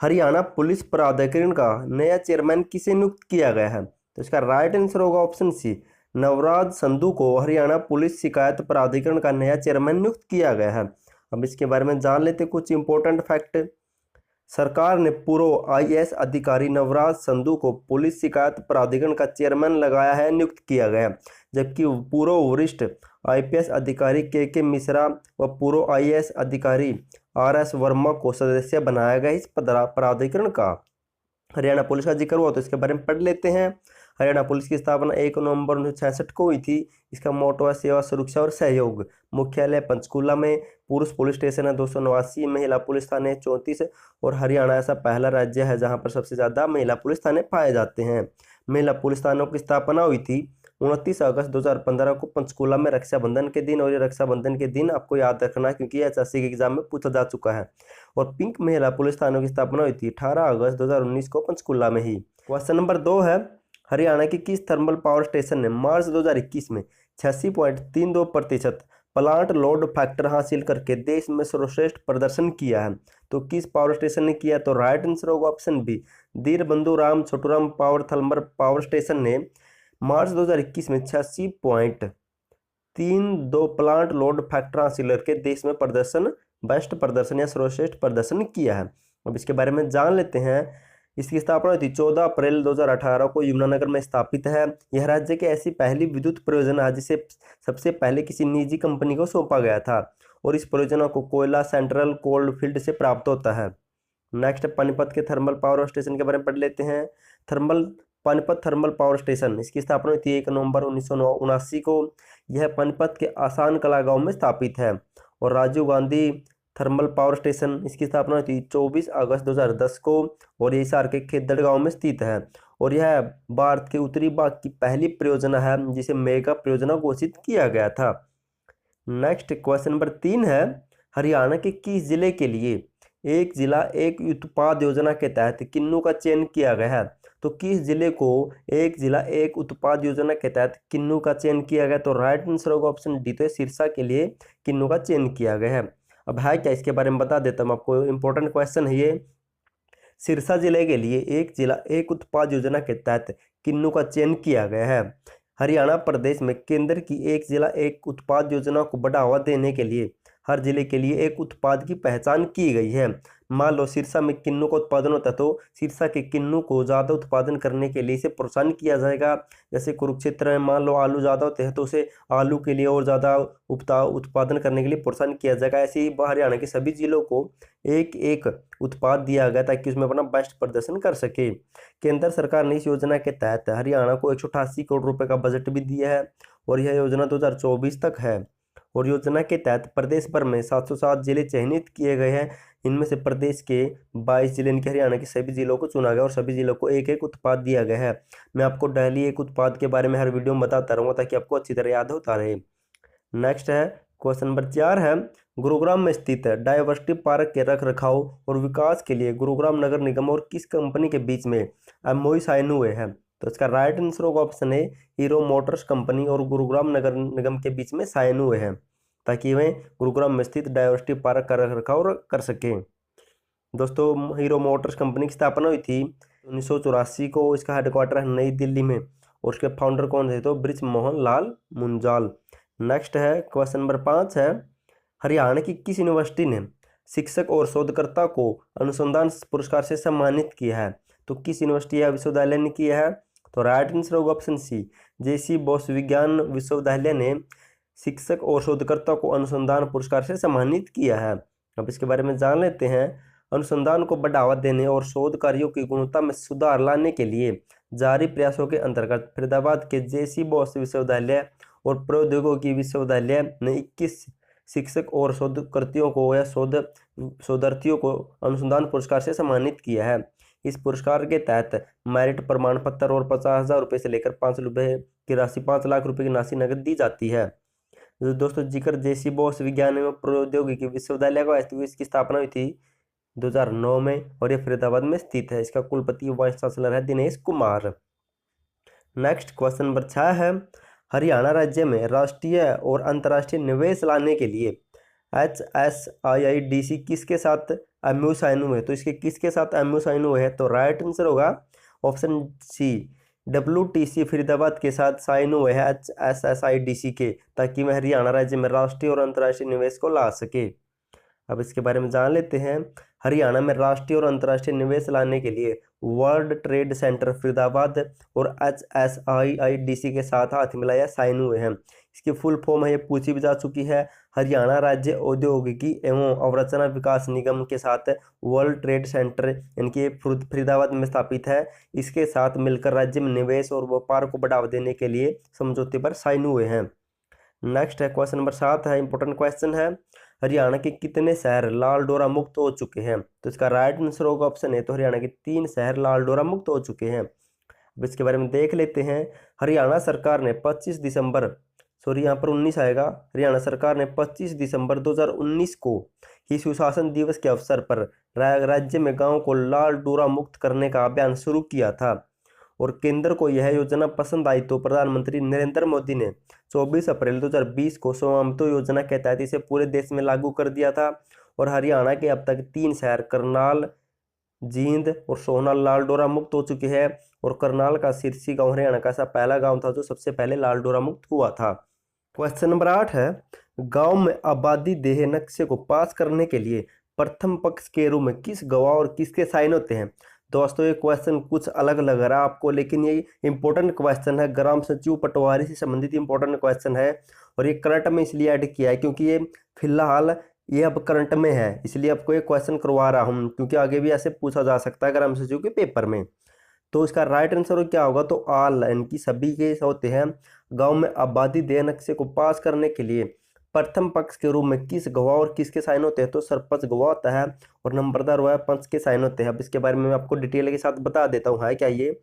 Haryana police प्राधिकरण का नया चेयरमैन किसे नियुक्त किया गया है? तो इसका राइट आंसर होगा ऑप्शन सी, नवराज संधू को हरियाणा पुलिस शिकायत प्राधिकरण का नया चेयरमैन नियुक्त किया गया है। अब इसके बारे में जान लेते कुछ इंपॉर्टेंट फैक्ट। सरकार ने पूर्व आईएएस अधिकारी नवराज संधू को पुलिस शिकायत प्राधिकरण का चेयरमैन लगाया है, नियुक्त किया गया, जबकि पूर्व वरिष्ठ आईपीएस अधिकारी के मिश्रा व पूर्व आईएएस अधिकारी आरएस वर्मा को सदस्य बनाया गया इस प्राधिकरण का। हरियाणा पुलिस का जिक्र हुआ तो इसके बारे में पढ़ लेते हैं। हरियाणा पुलिस की स्थापना 1 नवंबर 1966 को हुई थी। इसका मोटो है सेवा, सुरक्षा और सहयोग। मुख्यालय पंचकूला में। पुरुष पुलिस स्टेशन है 289, महिला पुलिस थाने 34 और हरियाणा ऐसा पहला राज्य है जहां पर सबसे ज़्यादा महिला पुलिस थाने पाए जाते हैं। महिला पुलिस थानों की स्थापना हुई थी 29 अगस्त 2015 को पंचकूला में रक्षाबंधन के दिन, और ये रक्षाबंधन के दिन आपको याद रखना क्योंकि ये एचएससी के एग्जाम में पूछा जा चुका है। और पिंक महिला पुलिस थानों की स्थापना हुई थी 18 अगस्त 2019 को पंचकूला में ही। क्वेश्चन नंबर 2 है, हरियाणा की किस थर्मल पावर स्टेशन ने मार्च 2021 में 86.32% प्लांट लोड फैक्टर हासिल करके देश में सर्वश्रेष्ठ प्रदर्शन किया है? तो किस पावर स्टेशन ने किया? तो राइट आंसर होगा option B, Deenbandhu Ram Chhoturam power thermal power station ने मार्च 2021 में 86.32 प्लांट लोड फैक्टर हासिल करके देश में बेस्ट प्रदर्शन या सर्वश्रेष्ठ प्रदर्शन किया है। अब इसके बारे में जान लेते हैं। इसकी स्थापना हुई थी 14 अप्रैल 2018 को यमुनानगर में स्थापित है। यह राज्य की ऐसी पहली विद्युत परियोजना है जिसे सबसे पहले किसी निजी कंपनी को सौंपा गया था, और इस परियोजना को कोयला सेंट्रल कोल्ड फील्ड से प्राप्त होता है। नेक्स्ट, पानीपत के थर्मल पावर स्टेशन के बारे में पढ़ लेते हैं। पानीपत थर्मल पावर स्टेशन, इसकी स्थापना हुई थी 1 नवंबर 1979 को। यह पानीपत के आसान कला गांव में स्थापित है। और Rajiv Gandhi thermal power station, इसकी स्थापना हुई थी 24 अगस्त 2010 को, और ये हिसार के खेदड़ गांव में स्थित है। और यह भारत के उत्तरी भाग की पहली परियोजना है जिसे मेगा परियोजना घोषित किया गया था। नेक्स्ट, क्वेश्चन नंबर 3 है, हरियाणा के किस जिले के लिए एक जिला एक उत्पाद योजना के तहत किन्नू का चयन किया गया है? तो किस जिले को एक जिला एक उत्पाद योजना के तहत किन्नू का चयन किया गया? तो राइट आंसर होगा ऑप्शन डी, तो सिरसा के लिए किन्नू का चयन किया गया है। अब है क्या, इसके बारे में बता देता हूँ आपको, इंपॉर्टेंट क्वेश्चन है ये। सिरसा जिले के लिए एक जिला एक उत्पाद योजना के तहत किन्नू का चयन किया गया है। हरियाणा प्रदेश में केंद्र की एक जिला एक उत्पाद योजना को बढ़ावा देने के लिए हर जिले के लिए एक उत्पाद की पहचान की गई है। मान लो सिरसा में किन्नू का उत्पादन होता है तो सिरसा के किन्नू को ज़्यादा उत्पादन करने के लिए इसे प्रोत्साहन किया जाएगा। जैसे कुरुक्षेत्र में मान लो आलू ज़्यादा होते हैं तो उसे आलू के लिए और ज़्यादा उत्पादन करने के लिए प्रोत्साहन किया जाएगा। ऐसे ही हरियाणा के सभी जिलों को एक एक उत्पाद दिया गया ताकि उसमें अपना बेस्ट प्रदर्शन कर सके। केंद्र सरकार ने इस योजना के तहत हरियाणा को 188 करोड़ रुपए का बजट भी दिया है, और यह योजना 2024 तक है। और योजना के तहत प्रदेश भर में 707 जिले चयनित किए गए हैं। इनमें से प्रदेश के 22 जिले के हरियाणा के सभी जिलों को चुना गया और सभी जिलों को एक एक उत्पाद दिया गया है। मैं आपको डेली एक उत्पाद के बारे में हर वीडियो में बताता रहूँगा ताकि आपको अच्छी तरह याद होता रहे। नेक्स्ट है, क्वेश्चन नंबर 4 है, गुरुग्राम में स्थित डायवर्सिटी पार्क के रख रखाव और विकास के लिए गुरुग्राम नगर निगम और किस कंपनी के बीच में एमओयू साइन हुए हैं? तो इसका राइट आंसर होगा option A, hero Motors company और गुरुग्राम नगर निगम के बीच में साइन हुए हैं ताकि वे गुरुग्राम में स्थित डायवर्सिटी पार्क का रख रखाव कर सकें। दोस्तों, हीरो मोटर्स कंपनी की स्थापना हुई थी 1984 को। इसका हेडक्वार्टर है नई दिल्ली में, और उसके फाउंडर कौन थे? तो ब्रिज मोहन लाल मुंजाल। नेक्स्ट है, क्वेश्चन नंबर 5 है, हरियाणा की किस यूनिवर्सिटी ने शिक्षक और शोधकर्ता को अनुसंधान पुरस्कार से सम्मानित किया है? तो किस यूनिवर्सिटी या विश्वविद्यालय ने किया है? तो राइट आंसर होगा ऑप्शन सी, जेसी बोस विज्ञान विश्वविद्यालय ने शिक्षक और शोधकर्ता को अनुसंधान पुरस्कार से सम्मानित किया है। अब इसके बारे में जान लेते हैं। अनुसंधान को बढ़ावा देने और शोध कार्यों की गुणवत्ता में सुधार लाने के लिए जारी प्रयासों के अंतर्गत फरीदाबाद के जेसी बोस विश्वविद्यालय और प्रौद्योगिकी विश्वविद्यालय ने 21 शिक्षक और शोधकर्तियों को या शोधार्थियों को अनुसंधान पुरस्कार से सम्मानित किया है। इस पुरस्कार के तहत मेरिट प्रमाण पत्र और 50,000 रुपये से लेकर 5 रुपये की राशि 5 लाख रुपए की राशि नकद दी जाती है। दोस्तों, जिक्र जेसी बोस विज्ञान एवं प्रौद्योगिकी विश्वविद्यालय का है, इसकी स्थापना हुई थी 2009 में और ये फरीदाबाद में स्थित है। इसका कुलपति वाइस चांसलर है Dinesh Kumar. Next, question number 6 है, हरियाणा राज्य में राष्ट्रीय और अंतर्राष्ट्रीय निवेश लाने के लिए HSIIDC किसके साथ एमओयू साइन हुए, तो इसके किसके साथ एमओयू साइन हुए हैं? तो राइट आंसर होगा ऑप्शन सी, WTC फरीदाबाद के साथ साइन हुए हैं HSSIDC के, ताकि वह हरियाणा राज्य में राष्ट्रीय और अंतर्राष्ट्रीय निवेश को ला सके। अब इसके बारे में जान लेते हैं। हरियाणा में राष्ट्रीय और अंतर्राष्ट्रीय निवेश लाने के लिए वर्ल्ड ट्रेड सेंटर फरीदाबाद और HSIIDC के साथ हाथ मिलाया साइन हुए हैं। इसकी फुल फॉर्म है, ये पूछी भी जा चुकी है। हरियाणा राज्य औद्योगिकी एवं अवरचना विकास निगम के साथ वर्ल्ड ट्रेड सेंटर इनके फरीदाबाद में स्थापित है, इसके साथ मिलकर राज्य में निवेश और व्यापार को बढ़ावा देने के लिए समझौते पर साइन हुए हैं। नेक्स्ट है क्वेश्चन नंबर 7 है, इंपॉर्टेंट क्वेश्चन है। हरियाणा के कितने शहर लाल डोरा मुक्त हो चुके हैं? तो इसका राइट आंसर होगा ऑप्शन है, तो हरियाणा के 3 शहर लाल डोरा मुक्त हो चुके हैं। अब इसके बारे में देख लेते हैं। हरियाणा सरकार ने 25 दिसंबर, सॉरी यहाँ पर 19 आएगा, हरियाणा सरकार ने 25 दिसंबर 2019 को ही सुशासन दिवस के अवसर पर राज्य में गाँव को लाल डोरा मुक्त करने का अभियान शुरू किया था, और केंद्र को यह योजना पसंद आई तो प्रधानमंत्री नरेंद्र मोदी ने 24 अप्रैल 2020 को स्वामित्व योजना के तहत इसे पूरे देश में लागू कर दिया था। और हरियाणा के अब तक 3 शहर करनाल, जींद और सोहना लाल डोरा मुक्त हो चुके हैं, और करनाल का सिरसी गांव हरियाणा का ऐसा पहला गांव था जो सबसे पहले लाल डोरा मुक्त हुआ था। क्वेश्चन नंबर 8 है, गांव में आबादी देह नक्शे को पास करने के लिए प्रथम पक्ष के रूप में किस गवाह और किसके साइन होते हैं? दोस्तों ये क्वेश्चन कुछ अलग लग रहा है आपको, लेकिन ये इंपॉर्टेंट क्वेश्चन है, ग्राम सचिव पटवारी से संबंधित इंपॉर्टेंट क्वेश्चन है। और ये करंट में इसलिए ऐड किया है क्योंकि ये फिलहाल ये अब करंट में है, इसलिए आपको ये क्वेश्चन करवा रहा हूँ, क्योंकि आगे भी ऐसे पूछा जा सकता है ग्राम सचिव के पेपर में। तो इसका राइट आंसर क्या होगा? तो ऑल, इनकी सभी के होते हैं। गाँव में आबादी देह नक्शे को पास करने के लिए प्रथम पक्ष के रूप में किस गवाह और किसके साइन होते हैं? तो सरपंच गवाह होता है और नंबरदार वह पंच के साइन होते हैं। अब इसके बारे में मैं आपको डिटेल के साथ बता देता हूँ। है क्या ये?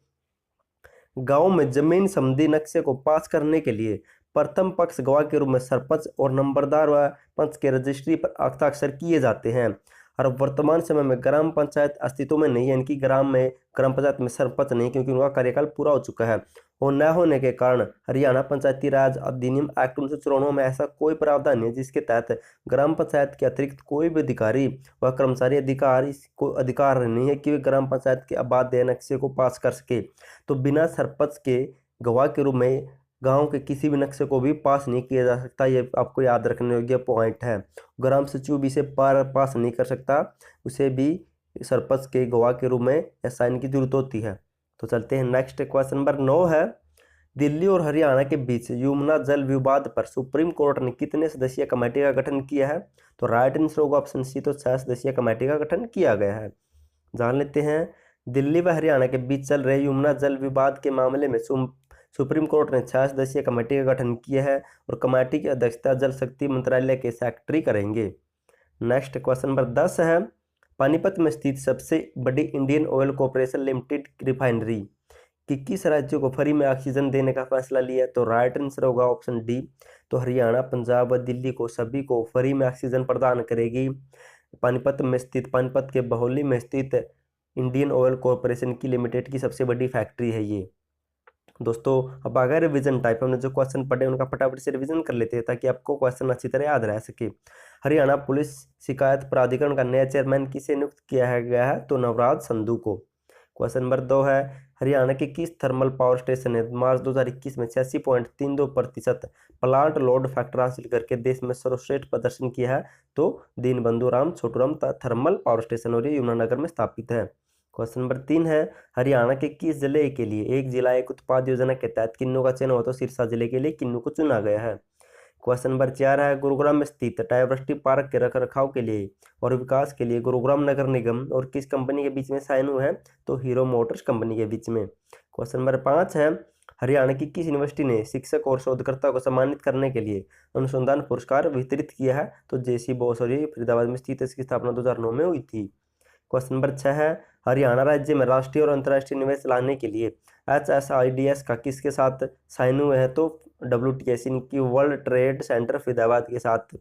गांव में जमीन संबंधी नक्शे को पास करने के लिए प्रथम पक्ष गवाह के रूप में सरपंच और नंबरदार व पंच के रजिस्ट्री पर हस्ताक्षर किए जाते हैं। और वर्तमान समय में ग्राम पंचायत अस्तित्व में नहीं है, इनकी ग्राम पंचायत में सरपंच नहीं, क्योंकि उनका कार्यकाल पूरा हो चुका है। और न होने के कारण हरियाणा पंचायती राज अधिनियम एक्ट 1994 में ऐसा कोई प्रावधान नहीं है जिसके तहत ग्राम पंचायत के अतिरिक्त कोई भी अधिकारी व कर्मचारी अधिकार नहीं है कि वे ग्राम पंचायत के आबादी नक्शे को पास कर सके। तो बिना सरपंच के गवाह के रूप में गांव के किसी भी नक्शे को भी पास नहीं किया जा सकता। ये आपको याद रखने योग्य पॉइंट है। ग्राम सचिव भी इसे पास नहीं कर सकता, उसे भी सरपंच के गवाह के रूप में साइन की जरूरत होती है। तो चलते हैं नेक्स्ट क्वेश्चन नंबर 9 है, दिल्ली और हरियाणा के बीच यमुना जल विवाद पर सुप्रीम कोर्ट ने कितने सदस्यीय कमेटी का गठन किया है? तो राइट आंसर होगा ऑप्शन सी, तो 6 सदस्यीय कमेटी का गठन किया गया है। जान लेते हैं। दिल्ली व हरियाणा के बीच चल रहे यमुना जल विवाद के मामले में सुप्रीम कोर्ट ने 6 सदस्यीय कमेटी का गठन किया है, और कमेटी की अध्यक्षता जल शक्ति मंत्रालय के सेक्रेटरी करेंगे। नेक्स्ट क्वेश्चन नंबर 10 है, पानीपत में स्थित सबसे बड़ी Indian oil corporation limited refinery कि किस राज्य को फ्री में ऑक्सीजन देने का फैसला लिया? तो राइट आंसर होगा ऑप्शन डी, तो हरियाणा, पंजाब व दिल्ली को सभी को फ्री में ऑक्सीजन प्रदान करेगी। पानीपत के बहौली में स्थित इंडियन ऑयल कॉर्पोरेशन की लिमिटेड की सबसे बड़ी फैक्ट्री है ये। दोस्तों अब अगर रिविजन टाइप हमने जो क्वेश्चन पढ़े उनका फटाफट से रिविजन कर लेते हैं ताकि आपको क्वेश्चन अच्छी तरह याद रह सके। हरियाणा पुलिस शिकायत प्राधिकरण का नया चेयरमैन किसे नियुक्त किया गया है? तो नवराज संधू को। क्वेश्चन नंबर 2 है, हरियाणा के किस थर्मल पावर स्टेशन ने मार्च 2021 में 86.32% प्लांट लोड फैक्टर हासिल करके देश में सर्वश्रेष्ठ प्रदर्शन किया है? तो Deenbandhu Ram Chhoturam thermal power station और ये यमुनानगर में स्थापित है। क्वेश्चन नंबर 3 है, हरियाणा के किस जिले के लिए एक जिला एक उत्पाद योजना के तहत किन्नू का चयन हुआ? तो सिरसा जिले के लिए किन्नू को चुना गया है। क्वेश्चन नंबर 4 है, गुरुग्राम में स्थित डायवर्सिटी पार्क के रखरखाव के लिए और विकास के लिए गुरुग्राम नगर निगम और किस कंपनी के बीच में साइन हुए हैं? तो हीरो मोटर्स कंपनी के बीच में। क्वेश्चन नंबर 5 है, हरियाणा की किस यूनिवर्सिटी ने शिक्षक और शोधकर्ता को सम्मानित करने के लिए अनुसंधान पुरस्कार वितरित किया है? तो जेसी बोस और ये फरीदाबाद में स्थित, इसकी स्थापना 2009 में हुई थी। क्वेश्चन नंबर 6 है, हरियाणा राज्य में राष्ट्रीय और अंतर्राष्ट्रीय निवेश लाने के लिए HSIDS का किसके साथ साइन हुए हैं? तो WTC की वर्ल्ड ट्रेड सेंटर फरीदाबाद के साथ।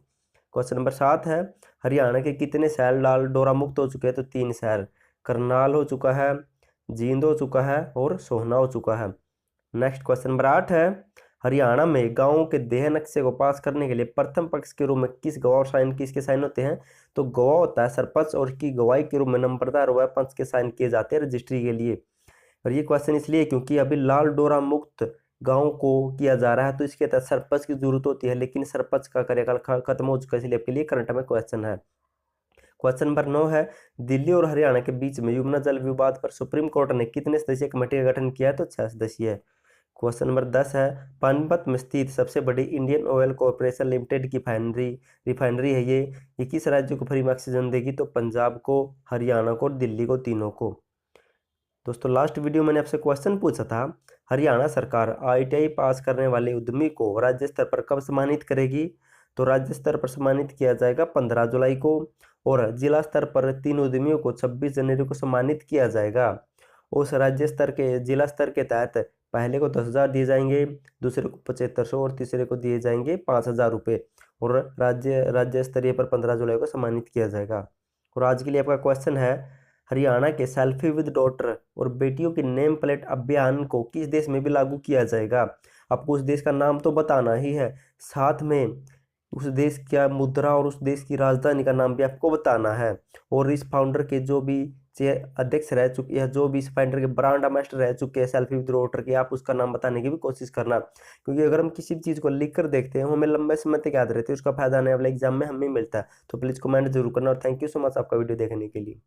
क्वेश्चन नंबर 7 है, हरियाणा के कितने शहर लाल डोरा मुक्त हो चुके हैं? तो 3 शहर, करनाल हो चुका है, जींद हो चुका है और सोहना हो चुका है। नेक्स्ट क्वेश्चन नंबर 8 है, हरियाणा में गांवों के देह नक्शे को पास करने के लिए प्रथम पक्ष के रूप में किस गवाह साइन किसके साइन होते हैं? तो गवाह होता है सरपंच, और इसकी गवाही के रूप में नंबरदार व पंच के साइन किए जाते हैं रजिस्ट्री के लिए। और ये क्वेश्चन इसलिए क्योंकि अभी लाल डोरा मुक्त गांव को किया जा रहा है, तो इसके तहत सरपंच की जरूरत होती है, लेकिन सरपंच का कार्यकाल खत्म हो चुका है, इसलिए आपके लिए करंट में क्वेश्चन है। क्वेश्चन नंबर 9 है, दिल्ली और हरियाणा के बीच में यमुना जल विवाद पर सुप्रीम कोर्ट ने कितने सदस्यीय कमेटी का गठन किया है? तो 6 सदस्यीय। क्वेश्चन नंबर 10 है, पानीपत में स्थित सबसे बड़ी इंडियन ऑयल कॉर्पोरेशन लिमिटेड की रिफाइनरी है ये किस राज्य को फ्री में ऑक्सीजन देगी? तो पंजाब को, हरियाणा को और दिल्ली को, तीनों को। दोस्तों लास्ट वीडियो मैंने आपसे क्वेश्चन पूछा था, हरियाणा सरकार ITI पास करने वाले उद्यमी को राज्य स्तर पर कब सम्मानित करेगी? तो राज्य स्तर पर सम्मानित किया जाएगा 15 जुलाई को, और जिला स्तर पर 3 उद्यमियों को 26 जनवरी को सम्मानित किया जाएगा। उस राज्य स्तर के जिला स्तर के तहत पहले को 10,000 दिए जाएंगे, दूसरे को 7500 और तीसरे को दिए जाएंगे 5,000 रुपये, और राज्य स्तरीय पर 15 जुलाई को सम्मानित किया जाएगा। और आज के लिए आपका क्वेश्चन है, हरियाणा के सेल्फी विद डॉटर और बेटियों की नेम प्लेट अभियान को किस देश में भी लागू किया जाएगा? आपको उस देश का नाम तो बताना ही है, साथ में उस देश का मुद्रा और उस देश की राजधानी का नाम भी आपको बताना है। और इस फाउंडर के जो भी अध्यक्ष रह चुके हैं, जो भी इस फाउंडर के ब्रांड एम्बेसडर रह चुके हैं सेल्फी विद डॉटर के, आप उसका नाम बताने की भी कोशिश करना, क्योंकि अगर हम किसी चीज़ को लिख कर देखते हैं हमें लंबे समय तक याद रहती है, उसका फायदा आने वाले एग्जाम में हमें मिलता है। तो प्लीज़ कमेंट जरूर करना, और थैंक यू सो मच आपका वीडियो देखने के लिए।